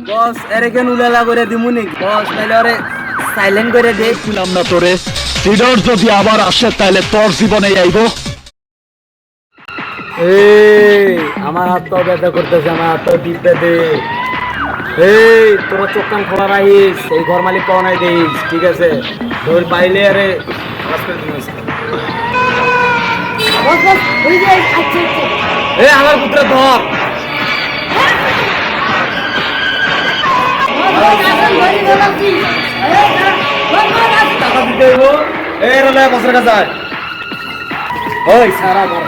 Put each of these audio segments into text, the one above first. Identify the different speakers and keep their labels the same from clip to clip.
Speaker 1: বস এরে কেন উলালা করে দিমু নি বস তাহলে ওরে সাইলেন্ট করে দে।
Speaker 2: ছিলাম না তোরে সিডর যদি আবার আসে তাহলে তোর জীবনে আইব।
Speaker 1: এই আমার হাত তো ব্যথা করতেছে, আমার হাত তো টিপে দে। এই তোরা চোখ কান খোলা রাখিস, এই ঘর মালিক পাওয়া নাই দিস, ঠিক আছে? তোর বাইলে আরে খালাস করে দিস। এই আমার পুত্র ধর টাকা দিতে হইব। এই রে বছর কাছে আয়। ওই সারা ঘর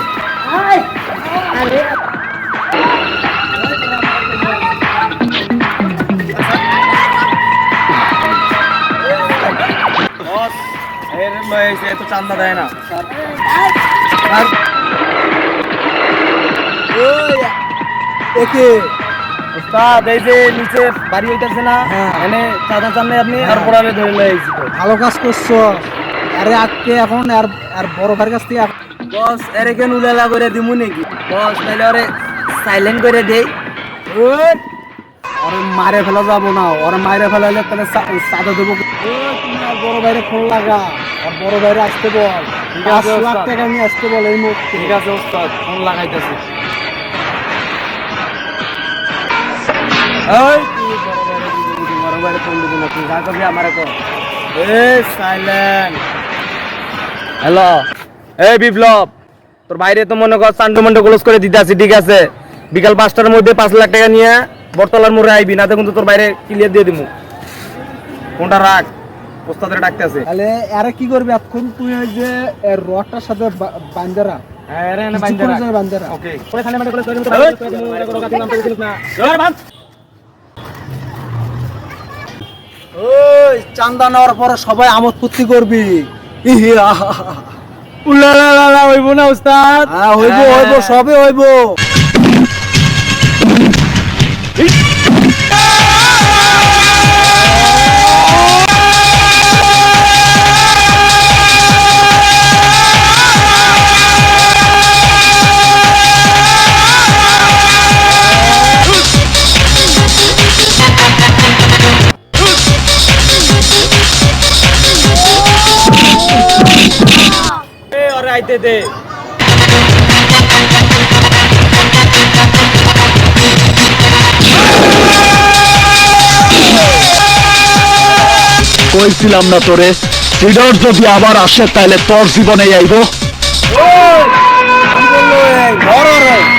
Speaker 1: বস এর লয়েছে তো চান্দা দেয় না। ওকে উস্তাদ এই যে নিচে বাড়ি হইতাছে না, এনে চাঁদা চান নাই আপনি আর পড়ালে ধরে লয়েছি তো।
Speaker 3: ভালো কাজ করছো। আরে আজকে এখন আর বড় ভাইয়ের কাছ থেকে
Speaker 1: বস এরে কেন উলালা করে দিমু নাকি বস তাহলে ওরে সাইলেন্ট করে দেই।
Speaker 3: ওরে মারে ফেলা যাবো না, ওরে মারে ফেলালে তাহলে চাঁদা দেবো। তুমি আর বড় ভাইরে ফোন লাগা, আর বড় ভাইরে আসতে বল।
Speaker 1: ঠিক আছে
Speaker 3: 5 লাখ
Speaker 1: ওস্তাদ।
Speaker 3: টাকা নিয়ে আসতে বল এই মুহূর্তে।
Speaker 1: ঠিক আছে ওস্তাদ, ফোন লাগাইতেছি। এই তুই বড় ভাইরে ফোন দিবি না, তুই যা করবি আমারে কর। এই সাইলেন্ট। হ্যালো এই বিপ্লব, তোর বাইরে তো মনে কর চান্ডু মন্ডু ক্লোজ করে দিতে আসি, ঠিক আছে? বিকাল 5টার মধ্যে 5 লাখ টাকা নিয়ে বটতলার মোড়ে আইবি, না তো কিন্তু তোর বাইরে ক্লিয়ার দিয়ে দিমু। ফোনটা রাখ, ওস্তাদের ডাকতে আছে।
Speaker 3: তাহলে আরে কি করবি এখন? তুই ওই যে রডটার সাথে বান্দারা
Speaker 1: হ্যাঁ রে না
Speaker 3: বান্দারা
Speaker 1: ওকে ওই খালি মানে করে দিমু তো বাইরে করে দিমু, এরা কোনো কাজ নাম দিছিস না। ধর বান।
Speaker 3: ওই চান্দা নেওয়ার পরে সবাই আমোদ ফুর্তি করবি।
Speaker 1: উলালা হইব না ওস্তাদ?
Speaker 3: হ্যাঁ হইব হইব, সবে হইব।
Speaker 1: এই ওরে আইতে দে।
Speaker 2: কইছিলাম না তোরে সিডর যদি আবার আসে তাহলে তোর জীবনে আইব।
Speaker 1: ওই কি বললো এই? ধর ওরে।